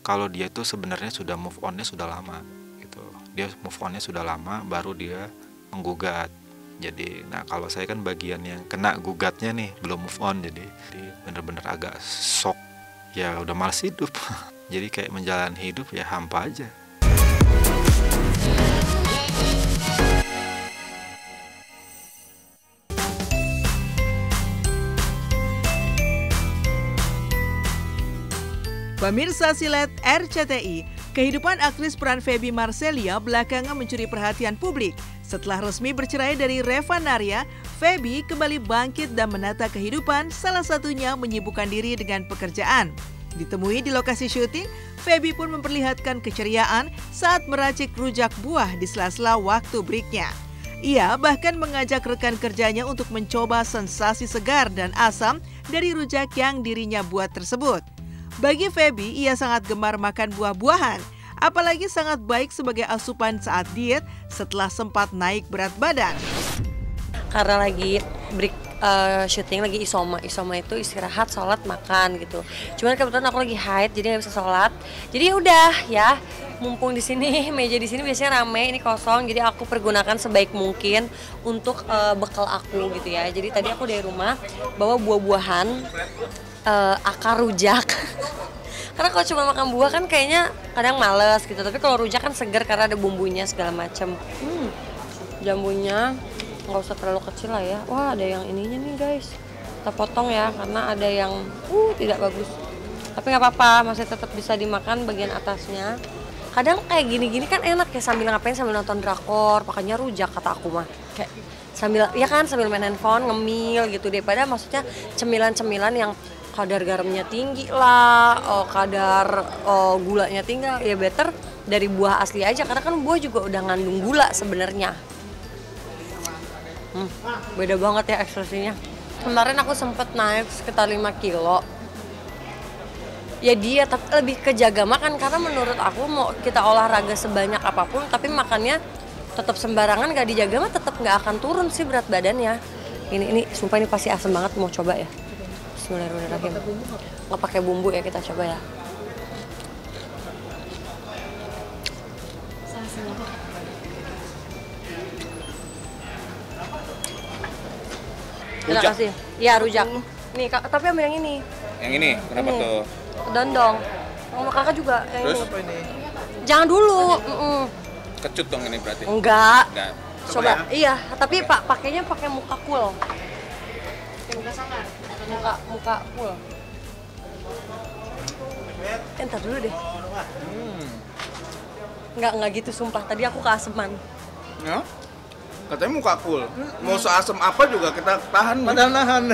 kalau dia itu sebenarnya sudah move on-nya sudah lama gitu. Dia move on-nya sudah lama baru dia menggugat. Jadi nah kalau saya kan bagian yang kena gugatnya nih, belum move on, jadi bener-bener agak shock, ya udah malas hidup. Jadi kayak menjalani hidup ya hampa aja. Pemirsa Silet RCTI, kehidupan aktris peran Feby Marcelia belakangan mencuri perhatian publik. Setelah resmi bercerai dari Reva Narya, Feby kembali bangkit dan menata kehidupan, salah satunya menyibukkan diri dengan pekerjaan. Ditemui di lokasi syuting, Feby pun memperlihatkan keceriaan saat meracik rujak buah di sela-sela waktu breaknya. Ia bahkan mengajak rekan kerjanya untuk mencoba sensasi segar dan asam dari rujak yang dirinya buat tersebut. Bagi Feby, ia sangat gemar makan buah-buahan, apalagi sangat baik sebagai asupan saat diet setelah sempat naik berat badan. Karena lagi break syuting, lagi isoma itu istirahat, sholat, makan gitu. Cuman kebetulan aku lagi haid, jadi nggak bisa sholat. Jadi udah ya, mumpung di sini meja di sini biasanya rame, ini kosong, jadi aku pergunakan sebaik mungkin untuk bekal aku gitu ya. Jadi tadi aku dari rumah bawa buah-buahan, akar rujak. Karena kalau cuma makan buah kan kayaknya kadang males gitu. Tapi kalau rujak kan seger karena ada bumbunya segala macam. Jambunya nggak usah terlalu kecil lah ya. Wah, ada yang ininya nih guys. Kita potong ya karena ada yang tidak bagus. Tapi nggak apa-apa, masih tetap bisa dimakan bagian atasnya. Kadang kayak gini-gini kan enak ya, sambil ngapain, sambil nonton drakor, makanya rujak kata aku mah. Kayak sambil ya kan, sambil main handphone, ngemil gitu, daripada maksudnya cemilan-cemilan yang kadar garamnya tinggi lah, kadar gulanya tinggi, ya better dari buah asli aja karena kan buah juga udah ngandung gula sebenarnya. Beda banget ya ekspresinya. Kemarin aku sempet naik sekitar 5 kilo. Ya dia tapi lebih ke jaga makan karena menurut aku mau kita olahraga sebanyak apapun tapi makannya tetap sembarangan gak dijaga mah tetap nggak akan turun sih berat badannya. Ini sumpah ini pasti asam banget, mau coba ya. Bismillahirrahmanirrahim. Nggak pakai bumbu ya, kita coba ya. Terima kasih. Ya rujak. Nih tapi ambil yang ini. Yang ini kenapa ini. tuh? Dondong. Sama kakak juga yang Terus? ini. Jangan dulu. Kecut dong ini berarti? Enggak. Ya? Coba. Iya, tapi pakainya pakai muka cool. Muka sangar. Muka full. Entar dulu deh. Enggak gitu sumpah. Tadi aku keaseman. Ya? Katanya muka cool. Mau seasem apa juga kita tahan. Padahal nahan.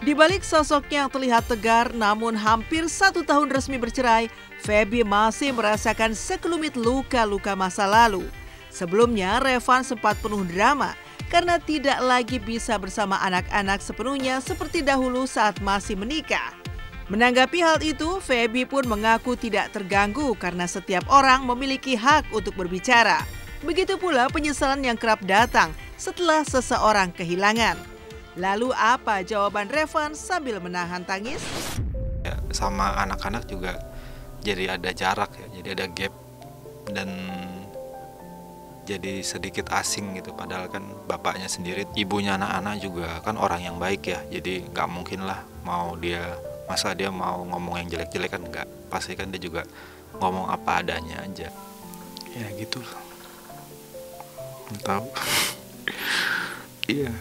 Di balik sosoknya yang terlihat tegar, namun hampir 1 tahun resmi bercerai, Feby masih merasakan sekelumit luka-luka masa lalu. Sebelumnya, Revan sempat penuh drama karena tidak lagi bisa bersama anak-anak sepenuhnya seperti dahulu saat masih menikah. Menanggapi hal itu, Feby pun mengaku tidak terganggu karena setiap orang memiliki hak untuk berbicara. Begitu pula penyesalan yang kerap datang setelah seseorang kehilangan. Lalu apa jawaban Revan sambil menahan tangis? Ya, sama anak-anak juga jadi ada jarak ya, jadi ada gap dan jadi sedikit asing gitu. Padahal kan bapaknya sendiri, ibunya anak-anak juga kan orang yang baik ya. Jadi nggak mungkin lah masa dia mau ngomong yang jelek-jelek kan nggak. Pasti kan dia juga ngomong apa adanya aja. Ya gitu loh. Tahu? Iya.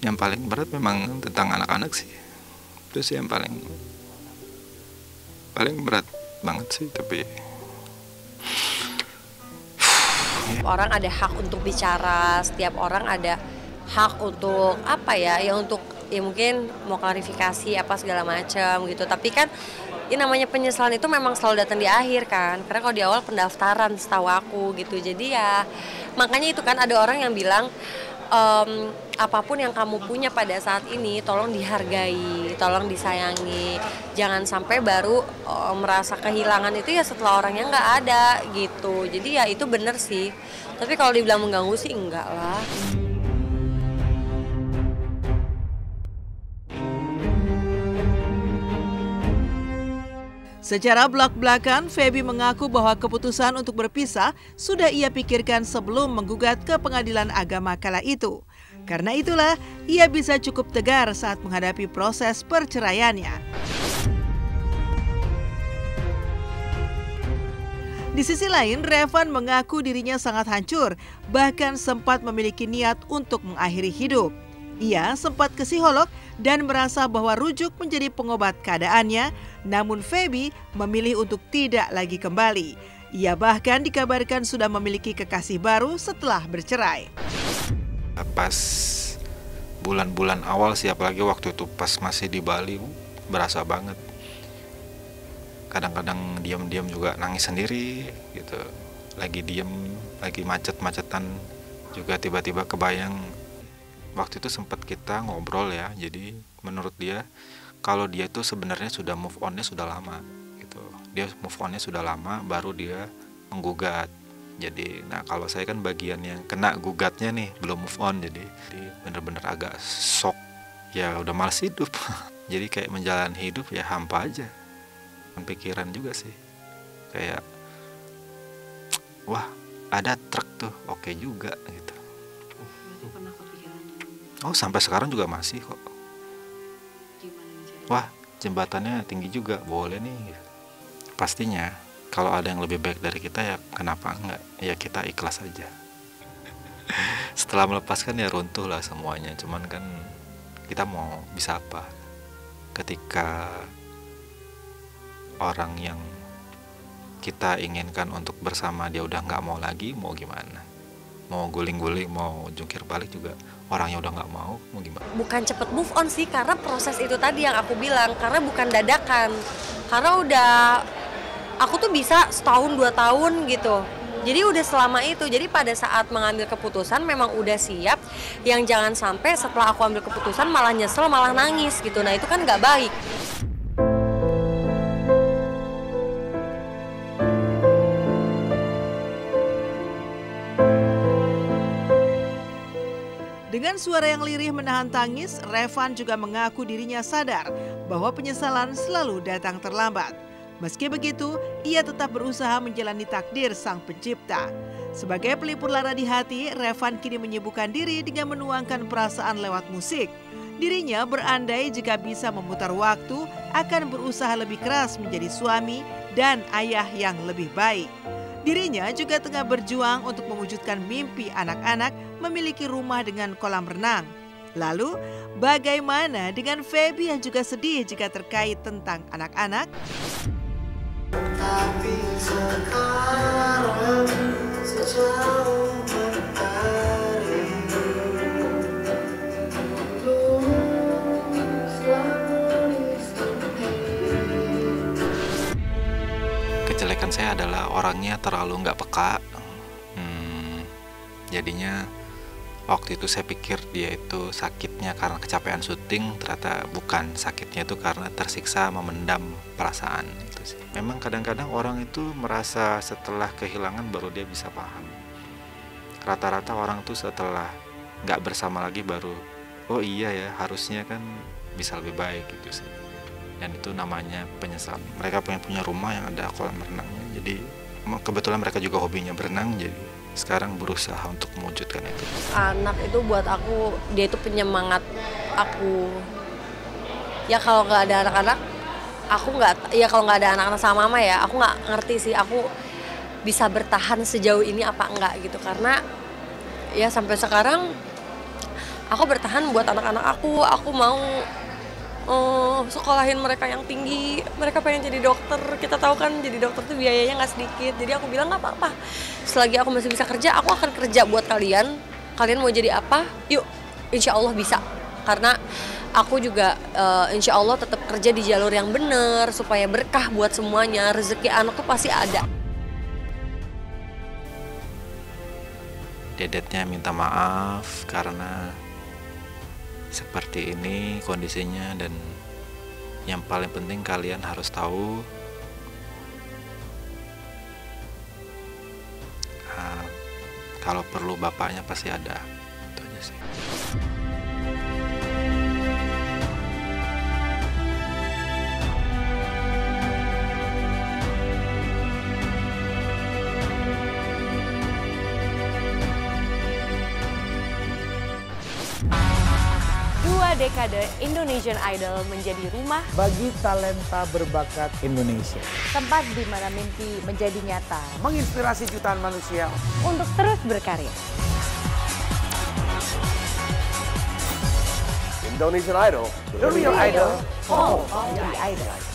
Yang paling berat memang tentang anak-anak sih. Itu sih yang paling berat banget sih, tapi orang ada hak untuk bicara, setiap orang ada hak untuk apa ya untuk ya mungkin mau klarifikasi apa segala macam gitu. Tapi kan ini namanya penyesalan itu memang selalu datang di akhir kan, karena kalau di awal pendaftaran setahu aku gitu. Jadi ya makanya itu kan ada orang yang bilang apapun yang kamu punya pada saat ini tolong dihargai, tolong disayangi. Jangan sampai baru merasa kehilangan itu ya setelah orangnya nggak ada gitu. Jadi ya itu bener sih. Tapi kalau dibilang mengganggu sih enggak lah. Secara belak-belakan, Feby mengaku bahwa keputusan untuk berpisah sudah ia pikirkan sebelum menggugat ke pengadilan agama kala itu. Karena itulah, ia bisa cukup tegar saat menghadapi proses perceraiannya. Di sisi lain, Revan mengaku dirinya sangat hancur, bahkan sempat memiliki niat untuk mengakhiri hidup. Ia sempat ke psikolog dan merasa bahwa rujuk menjadi pengobat keadaannya, namun Feby memilih untuk tidak lagi kembali. Ia bahkan dikabarkan sudah memiliki kekasih baru setelah bercerai. Pas bulan-bulan awal sih, apalagi waktu itu pas masih di Bali, berasa banget. Kadang-kadang diam-diam juga nangis sendiri gitu. Lagi diem, lagi macet-macetan juga tiba-tiba kebayang. Waktu itu sempat kita ngobrol ya, jadi menurut dia kalau dia itu sebenarnya sudah move on-nya sudah lama gitu. Dia move on-nya sudah lama baru dia menggugat. Jadi nah kalau saya kan bagian yang kena gugatnya nih, belum move on, jadi bener-bener agak shock. Ya udah malas hidup. Jadi kayak menjalani hidup ya hampa aja. Pikiran juga sih. Kayak wah, ada truk tuh, oke juga gitu. Oh, sampai sekarang juga masih kok. Wah, jembatannya tinggi juga, boleh nih. Pastinya, kalau ada yang lebih baik dari kita ya kenapa enggak? Ya kita ikhlas aja. Setelah melepaskan ya runtuh lah semuanya. Cuman kan kita mau bisa apa? Ketika orang yang kita inginkan untuk bersama dia udah nggak mau lagi, mau gimana? Mau guling-guling, mau jungkir balik juga orangnya udah nggak mau gimana? Bukan cepet move on sih, karena proses itu tadi yang aku bilang, karena bukan dadakan. Karena udah, aku tuh bisa setahun 2 tahun gitu. Jadi udah selama itu, jadi pada saat mengambil keputusan memang udah siap. Yang jangan sampai setelah aku ambil keputusan malah nyesel, malah nangis gitu. Nah itu kan nggak baik. Dengan suara yang lirih menahan tangis, Revan juga mengaku dirinya sadar bahwa penyesalan selalu datang terlambat. Meski begitu, ia tetap berusaha menjalani takdir Sang Pencipta. Sebagai pelipur lara di hati, Revan kini menyibukkan diri dengan menuangkan perasaan lewat musik. Dirinya berandai jika bisa memutar waktu, akan berusaha lebih keras menjadi suami dan ayah yang lebih baik. Dirinya juga tengah berjuang untuk mewujudkan mimpi anak-anak memiliki rumah dengan kolam renang. Lalu, bagaimana dengan Feby yang juga sedih jika terkait tentang anak-anak? Tapi sekarang sejauh mentari Kejelekan saya adalah orangnya terlalu nggak peka. Jadinya waktu itu saya pikir dia itu sakitnya karena kecapean syuting, ternyata bukan, sakitnya itu karena tersiksa memendam perasaan itu sih. Memang kadang-kadang orang itu merasa setelah kehilangan baru dia bisa paham. Rata-rata orang tuh setelah nggak bersama lagi baru, oh iya ya harusnya kan bisa lebih baik gitu sih. Dan itu namanya penyesalan. Mereka pengen punya rumah yang ada kolam renangnya, jadi kebetulan mereka juga hobinya berenang, jadi sekarang berusaha untuk mewujudkan itu. Anak itu buat aku, dia itu penyemangat aku. Ya kalau nggak ada anak-anak, aku nggak. Ya kalau nggak ada anak-anak sama mama ya, aku nggak ngerti sih aku bisa bertahan sejauh ini apa enggak gitu. Karena ya sampai sekarang aku bertahan buat anak-anak aku. Aku mau sekolahin mereka yang tinggi, mereka pengen jadi dokter. Kita tahu kan jadi dokter tuh biayanya nggak sedikit. Jadi aku bilang nggak apa-apa, selagi aku masih bisa kerja, aku akan kerja buat kalian. Kalian mau jadi apa? Yuk, insya Allah bisa. Karena aku juga insya Allah tetap kerja di jalur yang benar supaya berkah buat semuanya. Rezeki anak tuh pasti ada. Dedetnya minta maaf karena seperti ini kondisinya, dan yang paling penting kalian harus tahu kalau perlu bapaknya pasti ada. Itu aja sih. Dua dekade Indonesian Idol menjadi rumah bagi talenta berbakat Indonesia. tempat di mana mimpi menjadi nyata Menginspirasi jutaan manusia. untuk terus berkarya. Indonesian Idol, the real idol, all of the idol.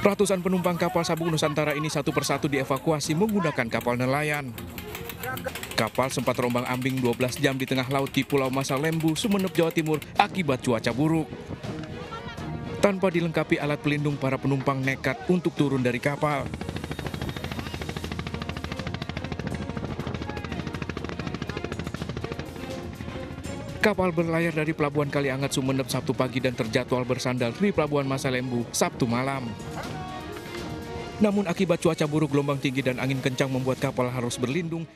Ratusan penumpang kapal Sabung Nusantara ini satu persatu dievakuasi menggunakan kapal nelayan. Kapal sempat terombang-ambing 12 jam di tengah laut di Pulau Masalembu, Sumeneb, Jawa Timur akibat cuaca buruk. Tanpa dilengkapi alat pelindung, para penumpang nekat untuk turun dari kapal. Kapal berlayar dari Pelabuhan Kaliangat, Sumeneb Sabtu pagi dan terjadwal bersandar di Pelabuhan Masalembu Sabtu malam. Namun akibat cuaca buruk, gelombang tinggi dan angin kencang membuat kapal harus berlindung.